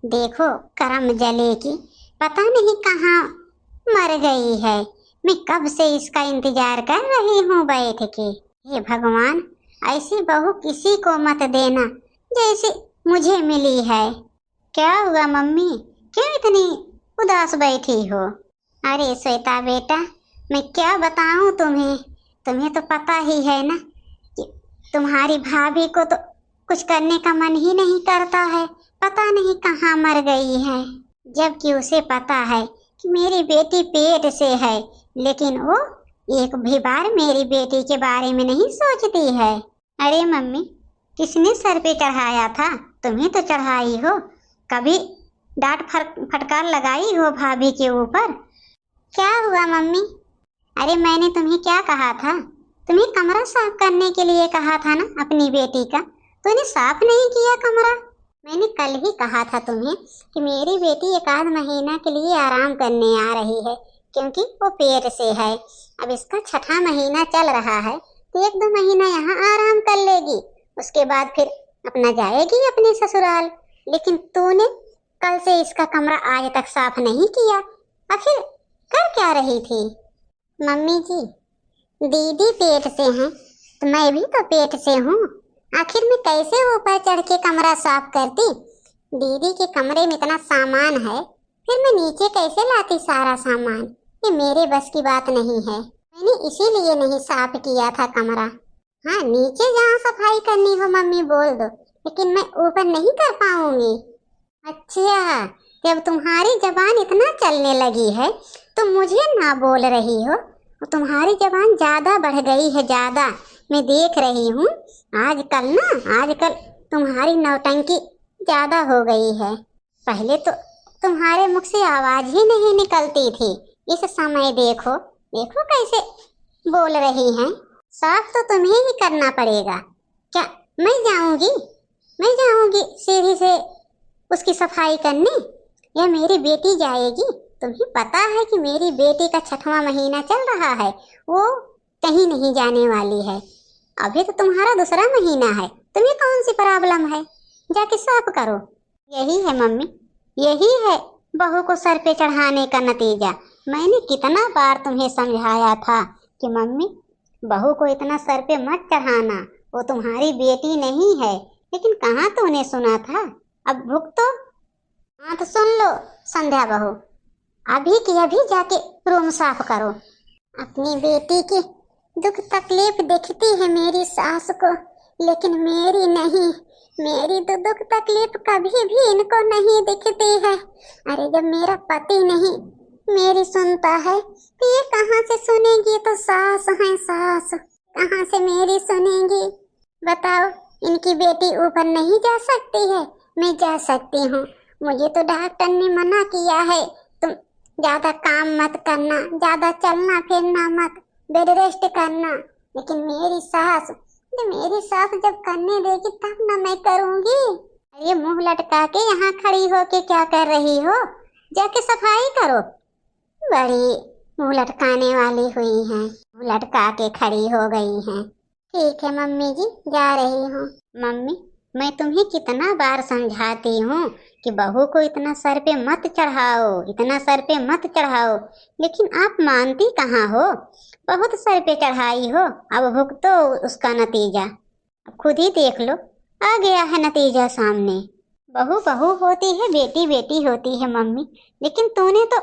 देखो करम जले की, पता नहीं कहाँ मर गई है। मैं कब से इसका इंतजार कर रही हूँ बैठ के। हे भगवान, ऐसी बहू किसी को मत देना जैसे मुझे मिली है। क्या हुआ मम्मी, क्यों इतनी उदास बैठी हो? अरे श्वेता बेटा, मैं क्या बताऊं तुम्हें। तुम्हें तो पता ही है ना कि तुम्हारी भाभी को तो कुछ करने का मन ही नहीं करता है। पता नहीं कहाँ मर गई है, जबकि उसे पता है कि मेरी बेटी पेट से है, लेकिन वो एक भी बार मेरी बेटी के बारे में नहीं सोचती है। अरे मम्मी, किसने सर पे चढ़ाया था? तुम्हें तो चढ़ाई हो। कभी डांट फटकार लगाई हो भाभी के ऊपर? क्या हुआ मम्मी? अरे मैंने तुम्हें क्या कहा था? तुम्हें कमरा साफ करने के लिए कहा था ना अपनी बेटी का। तूने साफ नहीं किया कमरा। मैंने कल ही कहा था तुम्हें कि मेरी बेटी एक आध महीना के लिए आराम करने आ रही है, क्योंकि वो पेट से है। अब इसका छठा महीना चल रहा है, तो एक दो महीना यहाँ आराम कर लेगी, उसके बाद फिर अपना जाएगी अपने ससुराल। लेकिन तूने कल से इसका कमरा आज तक साफ नहीं किया। आखिर कर क्या रही थी? मम्मी जी, दीदी पेट से हैं, तो मैं भी तो पेट से हूँ। आखिर मैं कैसे ऊपर चढ़ के कमरा साफ करती? दीदी के कमरे में इतना सामान है, फिर मैं नीचे कैसे लाती सारा सामान? ये मेरे बस की बात नहीं है। मैंने इसीलिए नहीं साफ किया था कमरा। हाँ, नीचे जहाँ सफाई करनी हो मम्मी बोल दो, लेकिन मैं ऊपर नहीं कर पाऊंगी। अच्छा, जब तुम्हारी जबान इतना चलने लगी है तो मुझे ना बोल रही हो? तुम्हारी जबान ज्यादा बढ़ गई है, ज्यादा। मैं देख रही हूँ आजकल तुम्हारी नौटंकी ज्यादा हो गई है। पहले तो तुम्हारे मुख से आवाज ही नहीं निकलती थी, इस समय देखो देखो कैसे बोल रही हैं। साफ तो तुम्हें ही करना पड़ेगा। क्या मैं जाऊंगी सीढ़ी से उसकी सफाई करने, या मेरी बेटी जाएगी? तुम्हें पता है कि मेरी बेटी का छठवां महीना चल रहा है, वो कहीं नहीं जाने वाली है। अभी तो तुम्हारा दूसरा महीना है, तुम्हें कौन सी प्रॉब्लम है? जाके साफ करो। यही है मम्मी, यही है बहू को सर पे चढ़ाने का नतीजा। मैंने कितना बार तुम्हें समझाया था कि मम्मी, बहू को इतना सर पे मत चढ़ाना, वो तुम्हारी बेटी नहीं है, लेकिन कहाँ तूने सुना था। अब भुगतो। हाँ तो सुन लो संध्या बहू, अभी की अभी जाके रूम साफ करो। अपनी बेटी की दुख तकलीफ दिखती है मेरी सास को, लेकिन मेरी नहीं। मेरी तो दुख तकलीफ कभी भी इनको नहीं दिखती है। अरे जब मेरा पति नहीं मेरी सुनता है तो ये कहाँ से सुनेगी? तो सास है सास, कहाँ से मेरी सुनेगी? बताओ, इनकी बेटी ऊपर नहीं जा सकती है? मैं जा सकती हूँ। मुझे तो डॉक्टर ने मना किया है, तुम ज्यादा काम मत करना, ज्यादा चलना फिरना मत, बेड रेस्ट करना। लेकिन मेरी सास जब करने देगी तब ना मैं करूंगी। ये मुंह लटका के यहाँ खड़ी होके क्या कर रही हो? जाके सफाई करो। बड़ी मुंह लटकाने वाली हुई हैं, मुंह लटका के खड़ी हो गई हैं। ठीक है मम्मी जी, जा रही हूँ। मम्मी, मैं तुम्हें कितना बार समझाती हूँ कि बहू को इतना सर पे मत चढ़ाओ, इतना सर पे मत चढ़ाओ, लेकिन आप मानती कहाँ हो। बहुत सर पे चढ़ाई हो, अब भुगतो उसका नतीजा। अब खुद ही देख लो, आ गया है नतीजा सामने। बहू बहू होती है, बेटी बेटी होती है मम्मी, लेकिन तूने तो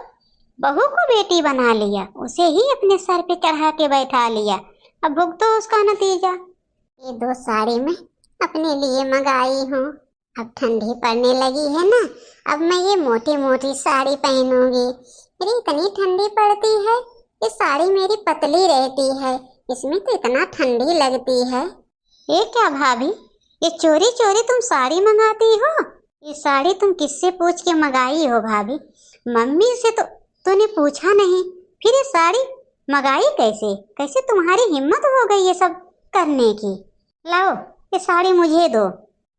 बहू को बेटी बना लिया, उसे ही अपने सर पे चढ़ा के बैठा लिया। अब भुगतो उसका नतीजा। ये दो साड़ी में अपने लिए मंगाई हूँ, अब ठंडी पड़ने लगी है ना, अब मैं ये मोटी मोटी साड़ी पहनूंगी। मेरी इतनी ठंडी पड़ती है, ये साड़ी मेरी पतली रहती है, इसमें तो इतना ठंडी लगती है। ये क्या भाभी, ये चोरी चोरी तुम साड़ी मंगाती हो? ये साड़ी तुम किससे पूछ के मंगाई हो भाभी? मम्मी से तो तूने पूछा नहीं, फिर ये साड़ी मंगाई कैसे? कैसे तुम्हारी हिम्मत हो गई ये सब करने की? लाओ ये साड़ी मुझे दो।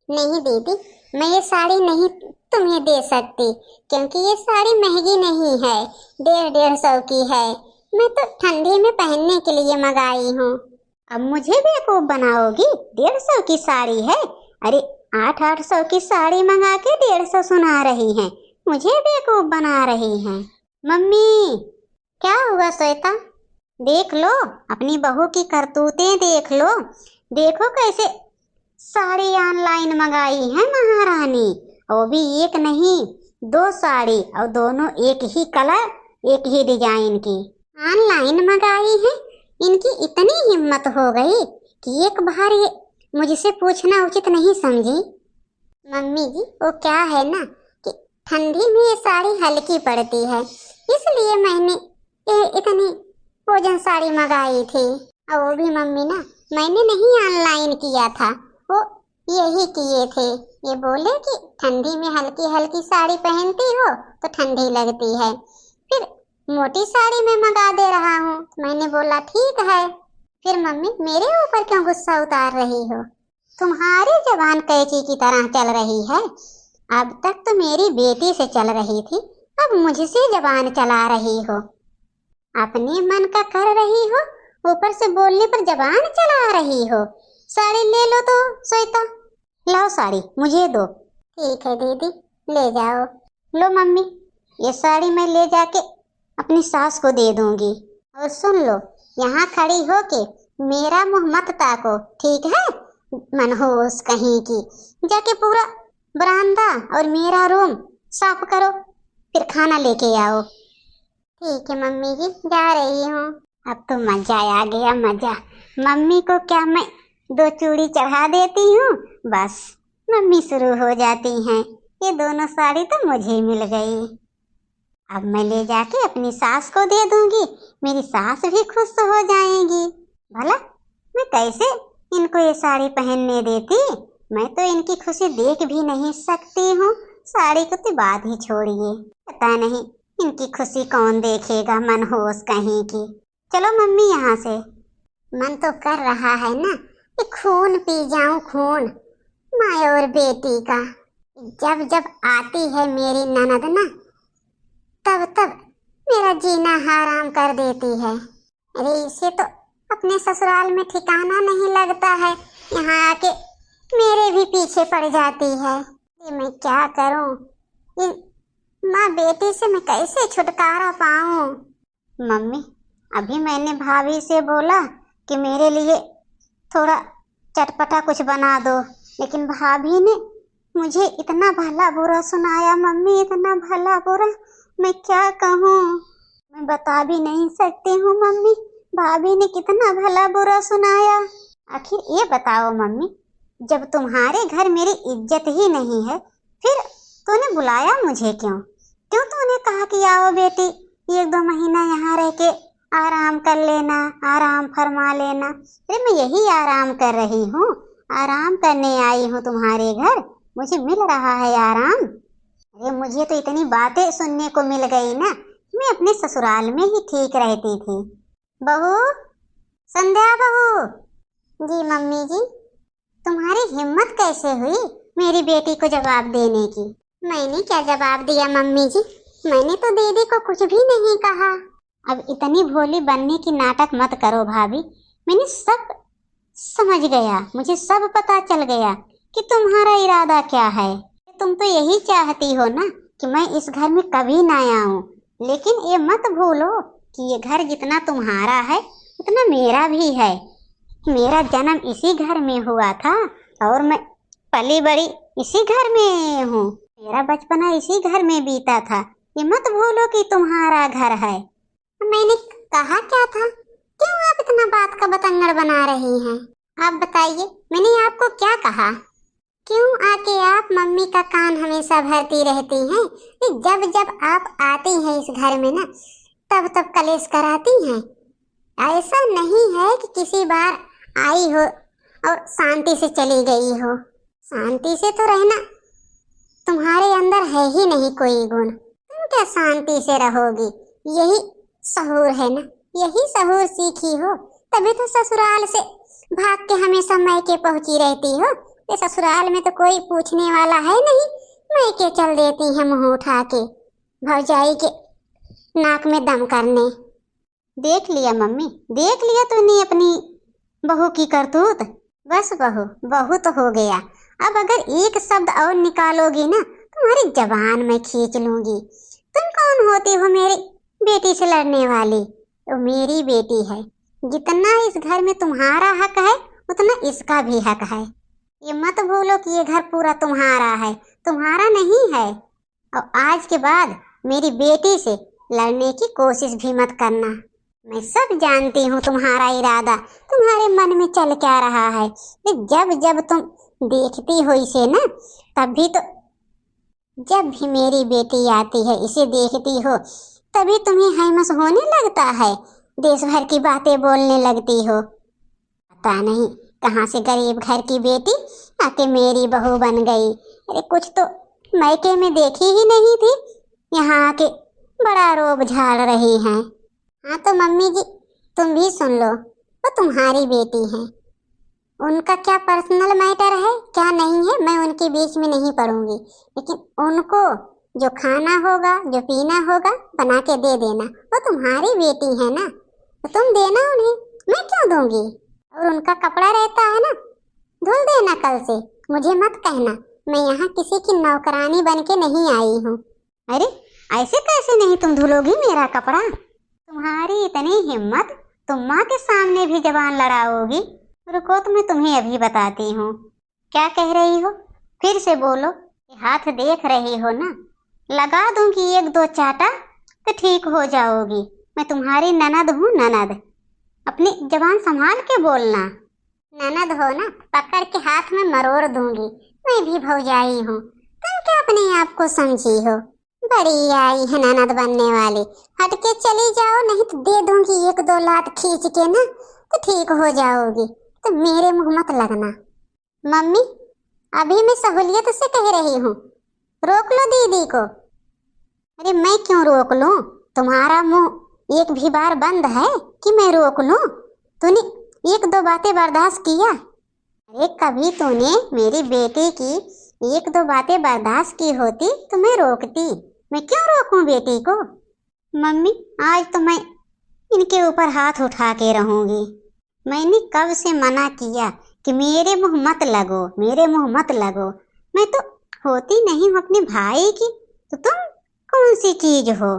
नहीं दीदी, मैं ये साड़ी नहीं तुम्हें दे सकती, क्योंकि ये साड़ी महंगी नहीं है, 150 की है। मैं तो ठंडी में पहनने के लिए मंगाई हूँ। अब मुझे बेवकूफ बनाओगी? 150 की साड़ी है? अरे 800 की साड़ी मंगा के 150 सुना रही हैं, मुझे बेवकूफ बना रही हैं। मम्मी क्या हुआ श्वेता? देख लो अपनी बहू की करतूतें, देख लो, देखो कैसे साड़ी ऑनलाइन मंगाई है महारानी, वो भी एक नहीं 2 साड़ी, और दोनों एक ही कलर एक ही डिजाइन की ऑनलाइन मंगाई है। इनकी इतनी हिम्मत हो गई कि एक बार ये मुझसे पूछना उचित नहीं समझी। मम्मी जी वो क्या है ना कि ठंडी में ये साड़ी हल्की पड़ती है, इसलिए मैंने ये इतनी भोजन साड़ी मंगाई थी। और वो भी मम्मी ना मैंने नहीं ऑनलाइन किया था, वो यही किए थे। ये बोले कि ठंडी में हल्की हल्की साड़ी पहनती हो तो ठंडी लगती है, फिर मोटी साड़ी में मंगा दे रहा हूँ। मैंने बोला ठीक है। फिर मम्मी मेरे ऊपर क्यों गुस्सा उतार रही हो? तुम्हारी जबान कैंची की तरह चल रही है। अब तक तो मेरी बेटी से चल रही थी, अब मुझसे जबान चला रही हो। अपने मन का कर रही हो, ऊपर से बोलने पर जबान चला रही हो। साड़ी ले लो तो श्वेता, लाओ साड़ी मुझे दो। ठीक है दीदी ले जाओ। लो मम्मी ये साड़ी मैं ले जाके अपनी सास को दे दूंगी। और सुन लो, यहाँ खड़ी हो के मेरा मुंह मत ताको, ठीक है? मनहूस कहीं की, जाके पूरा बरामदा और मेरा रूम साफ करो, फिर खाना लेके आओ। ठीक है मम्मी जी जा रही हूँ। अब तो मजा आ गया मजा। मम्मी को क्या मैं 2 चूड़ी चढ़ा देती हूँ, बस मम्मी शुरू हो जाती हैं। ये दोनों साड़ी तो मुझे मिल गई। अब मैं ले जाके अपनी सास को दे दूंगी, मेरी सास भी खुश हो जाएंगी। भला मैं कैसे इनको ये साड़ी पहनने देती? मैं तो इनकी खुशी देख भी नहीं सकती हूँ। साड़ी को तो बात ही छोड़िए, पता नहीं इनकी खुशी कौन देखेगा, मनहूस कहीं की। चलो मम्मी यहाँ से। मन तो कर रहा है ना कि खून पी जाऊं, खून माँ और बेटी का। जब जब आती है मेरी ननद ना, तब तब मेरा जीना हराम कर देती है। अरे इसे तो अपने ससुराल में ठिकाना नहीं लगता है, यहाँ आके मेरे भी पीछे पड़ जाती है। ये मैं क्या करूं? इन माँ बेटी से मैं कैसे छुटकारा पाऊं? मम्मी अभी मैंने भाभी से बोला कि मेरे लिए थोड़ा चटपटा कुछ बना दो, लेकिन भाभी ने मुझे इतना भला बुरा सुनाया। मम्मी इतना भला बुरा, मैं क्या कहूँ, मैं बता भी नहीं सकती हूँ मम्मी। भाभी ने कितना भला बुरा सुनाया। आखिर ये बताओ मम्मी, जब तुम्हारे घर मेरी इज्जत ही नहीं है, फिर तूने बुलाया मुझे क्यों? क्यों तूने कहा कि आओ बेटी 1-2 महीना यहाँ रह के आराम कर लेना, आराम फरमा लेना? अरे मैं यही आराम कर रही हूँ, आराम करने आई हूँ तुम्हारे घर, मुझे मिल रहा है आराम। अरे मुझे तो इतनी बातें सुनने को मिल गई ना, मैं अपने ससुराल में ही ठीक रहती थी। बहू, संध्या बहू। जी मम्मी जी। तुम्हारी हिम्मत कैसे हुई मेरी बेटी को जवाब देने की? मैंने क्या जवाब दिया मम्मी जी, मैंने तो दीदी को कुछ भी नहीं कहा। अब इतनी भोली बनने की नाटक मत करो भाभी, मैंने सब समझ गया, मुझे सब पता चल गया कि तुम्हारा इरादा क्या है। तुम तो यही चाहती हो ना कि मैं इस घर में कभी ना आऊं, लेकिन ये मत भूलो कि ये घर जितना तुम्हारा है उतना मेरा भी है। मेरा जन्म इसी घर में हुआ था और मैं पली बड़ी इसी घर में हूँ, मेरा बचपना इसी घर में बीता था। ये मत भूलो कि तुम्हारा घर है। मैंने कहा क्या था? क्यों आप इतना बात का बतंगड़ बना रही हैं? आप बताइए, मैंने आपको क्या कहा? क्यों आके आप मम्मी का कान हमेशा भरती रहती हैं? जब जब आप आती हैं इस घर में ना, तब तब कलेश कराती हैं। ऐसा नहीं है कि किसी बार आई हो और शांति से चली गई हो। शांति से तो रहना तुम्हारे अंदर है ही नहीं कोई गुण, तुम क्या शांति से रहोगी? यही सहूर है ना, यही सहूर सीखी हो, तभी तो ससुराल से भाग के हमेशा मैके पहुंची रहती हो। ये ससुराल में तो कोई पूछने वाला है नहीं, मैके चल देती है मुंह उठा के भौजाई के नाक में दम करने। देख लिया मम्मी, देख लिया तूने अपनी बहू की करतूत। बस बहू, बहू तो हो गया, अब अगर एक शब्द और निकालोगी ना तुम्हारी जबान में खींच लूंगी। तुम कौन होती हो मेरी बेटी से लड़ने वाली? तो मेरी बेटी है, जितना इस घर में तुम्हारा हक है उतना इसका भी हक है। ये मत भूलो कि ये घर पूरा तुम्हारा है, तुम्हारा नहीं है। और आज के बाद मेरी बेटी से लड़ने की कोशिश भी मत करना। मैं सब जानती हूँ तुम्हारा इरादा, तुम्हारे मन में चल क्या रहा है। जब जब तुम देखती हो इसे ना, तभी तो जब भी मेरी बेटी आती है इसे देखती हो तभी तुम्हें हैमस होने लगता है, देश भर की बातें बोलने लगती हो। पता नहीं कहाँ से गरीब घर की बेटी आके मेरी बहू बन गई। अरे कुछ तो मायके में देखी ही नहीं थी, यहाँ आके बड़ा रोब झाड़ रही हैं। हाँ तो मम्मी जी तुम भी सुन लो, वो तुम्हारी बेटी हैं, उनका क्या पर्सनल मैटर है क्या नहीं है मैं उनके बीच में नहीं पड़ूंगी, लेकिन उनको जो खाना होगा जो पीना होगा बना के दे देना। वो तुम्हारी बेटी है ना, तो तुम देना उन्हें, मैं क्यों दूंगी। और उनका कपड़ा रहता है ना, धुल देना कल से, मुझे मत कहना मैं यहाँ किसी की नौकरानी बन के नहीं आई हूँ। अरे ऐसे कैसे नहीं तुम धुलोगी मेरा कपड़ा? तुम्हारी इतनी हिम्मत, तुम माँ के सामने भी जबान लड़ाओगी? रुको तो मैं तुम्हें अभी बताती हूँ। क्या कह रही हो? फिर से बोलो। हाथ देख रही हो ना, लगा दूंगी एक दो चाटा तो ठीक हो जाओगी। मैं तुम्हारी ननद हूँ, ननद। अपनी जबान संभाल के बोलना। ननद हो ना, पकड़ के हाथ में मरोड़ दूंगी। मैं भी भौजाई हूँ, तुम क्या अपने आप को समझी हो? बड़ी आई है ननद बनने वाली, हट के चली जाओ नहीं तो दे दूंगी एक दो लात खींच के ना, तो ठीक हो जाओगी। तो मेरे मुंह मत लगना। मम्मी अभी मैं सहूलियत से कह रही हूँ, रोक लो दीदी को। अरे मैं क्यों रोक लूं? तुम्हारा मुंह एक भी बार बंद है कि मैं रोक लूं? तूने एक दो बातें बर्दाश्त किया? अरे कभी तूने मेरी बेटी की एक दो बातें बर्दाश्त की होती तो मैं रोकती। मैं क्यों रोकूं बेटी को? मम्मी आज तो मैं इनके ऊपर हाथ उठा के रहूंगी। मैंने कब से मना किया कि मेरे मुंह मत लगो, मेरे मुंह मत लगो। मैं तो होती नहीं हूँ अपने भाई की, तो तुम कौन सी चीज हो?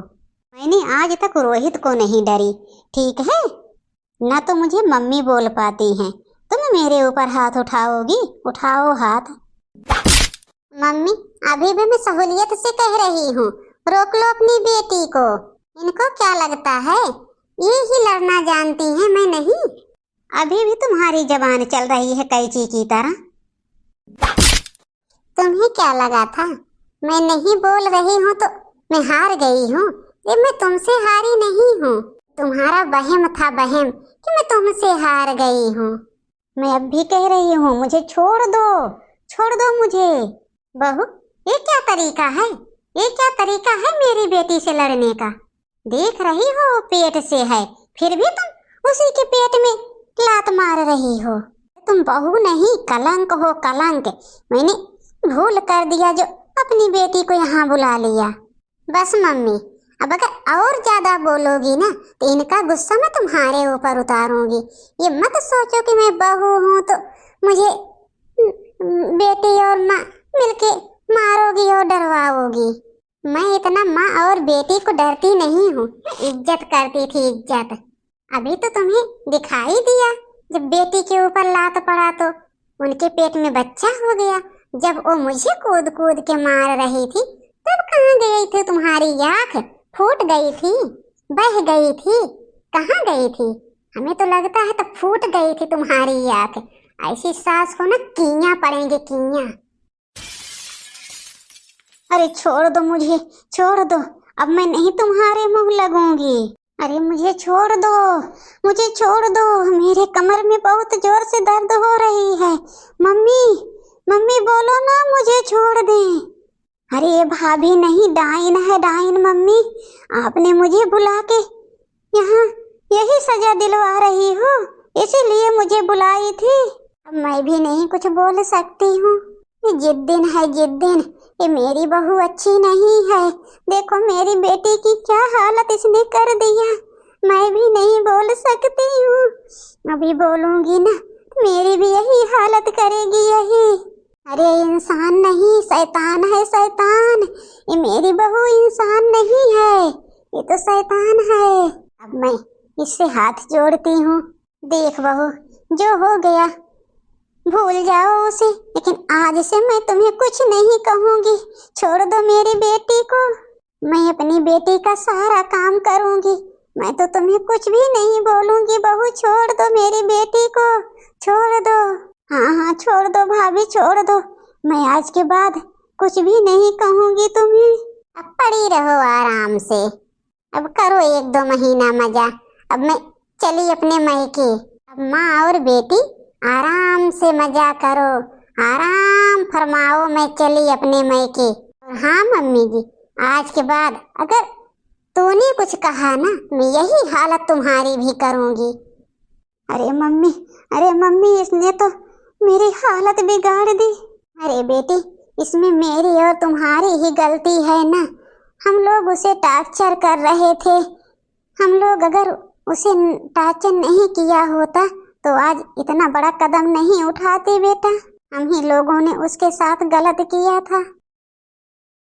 मैंने आज तक रोहित को नहीं डरी, ठीक है ना? तो मुझे मम्मी बोल पाती हैं, तुम मेरे ऊपर हाथ उठाओगी? उठाओ हाथ। मम्मी अभी भी मैं सहूलियत से कह रही हूँ, रोक लो अपनी बेटी को। इनको क्या लगता है ये ही लड़ना जानती हैं, मैं नहीं? अभी भी तुम्हारी जबान चल रही है कैंची की तरह। तुम्हें क्या लगा था मैं नहीं बोल रही हूँ तो मैं हार गई हूँ? ये मैं तुमसे हारी नहीं हूँ, तुम्हारा वहम था वहम कि मैं तुमसे हार गई हूँ। मैं अब भी कह रही हूँ मुझे छोड़ दो, छोड़ दो मुझे। बहू ये क्या तरीका है, ये क्या तरीका है मेरी बेटी से लड़ने का? देख रही हो पेट से है, फिर भी तुम उसी के पेट में लात मार रही हो। तुम बहू नहीं कलंक हो, कलंक। मैंने भूल कर दिया जो अपनी बेटी को यहाँ बुला लिया। बस मम्मी अब अगर और ज्यादा बोलोगी ना तो इनका गुस्सा मैं तुम्हारे ऊपर उतारूंगी। ये मत सोचो कि मैं बहू हूँ तो मुझे बेटी और माँ मिलके मारोगी और डरवाओगी। मैं इतना माँ और बेटी को डरती नहीं हूँ, इज्जत करती थी, इज्जत। अभी तो तुम्हें दिखाई दिया जब बेटी के ऊपर लात पड़ा तो उनके पेट में बच्चा हो गया। जब वो मुझे कूद कूद के मार रही थी तब कहाँ गई थी तुम्हारी आँख? फूट गई थी, बह गई थी, कहाँ गई थी? हमें तो लगता है तो फूट गई थी तुम्हारी आँख। ऐसी सास को ना कीया पड़ेंगे, कीया। अरे छोड़ दो मुझे, छोड़ दो, अब मैं नहीं तुम्हारे मुंह लगूंगी। अरे मुझे छोड़ दो, मुझे छोड़ दो, मेरे कमर में बहुत जोर से दर्द हो रही है। मम्मी मम्मी बोलो ना मुझे छोड़ दें। अरे भाभी नहीं, डाइन है, डाइन। मम्मी आपने मुझे बुला के यहाँ यही सजा दिलवा रही हो, इसीलिए मुझे बुलाई थी। अब मैं भी नहीं कुछ बोल सकती हूँ। ये जिद्दिन है, जिद्दिन। ये मेरी बहू अच्छी नहीं है। देखो मेरी बेटी की क्या हालत इसने कर दिया। मैं भी नहीं बोल सकती हूँ, अभी बोलूंगी ना मेरी भी यही हालत करेगी, यही। अरे इंसान नहीं, शैतान है शैतान। ये मेरी बहू इंसान नहीं है, ये तो शैतान है। अब मैं इससे हाथ जोड़ती हूँ। देख बहू, जो हो गया भूल जाओ उसे, लेकिन आज से मैं तुम्हें कुछ नहीं कहूँगी। छोड़ दो मेरी बेटी को, मैं अपनी बेटी का सारा काम करूँगी। मैं तो तुम्हें कुछ भी नहीं बोलूँगी। बहू छोड़ दो मेरी बेटी को, छोड़ दो। हाँ हाँ छोड़ दो भाभी, छोड़ दो। मैं आज के बाद कुछ भी नहीं कहूँगी तुम्हें। अब पड़ी रहो आराम से, अब करो 1-2 महीना मजा। अब मैं चली अपने मायके। अब माँ और बेटी आराम से मजा करो, आराम फरमाओ। मैं चली अपने मायके। और हाँ मम्मी जी, आज के बाद अगर तूने कुछ कहा ना, मैं यही हालत तुम्हारी भी करूँगी। अरे मम्मी इसने तो मेरी हालत बिगाड़ दी। अरे बेटी, इसमें मेरी और तुम्हारी ही गलती है ना। हम लोग उसे टॉर्चर कर रहे थे। हम लोग अगर उसे टॉर्चर नहीं किया होता तो आज इतना बड़ा कदम नहीं उठाते बेटा। हम ही लोगों ने उसके साथ गलत किया था।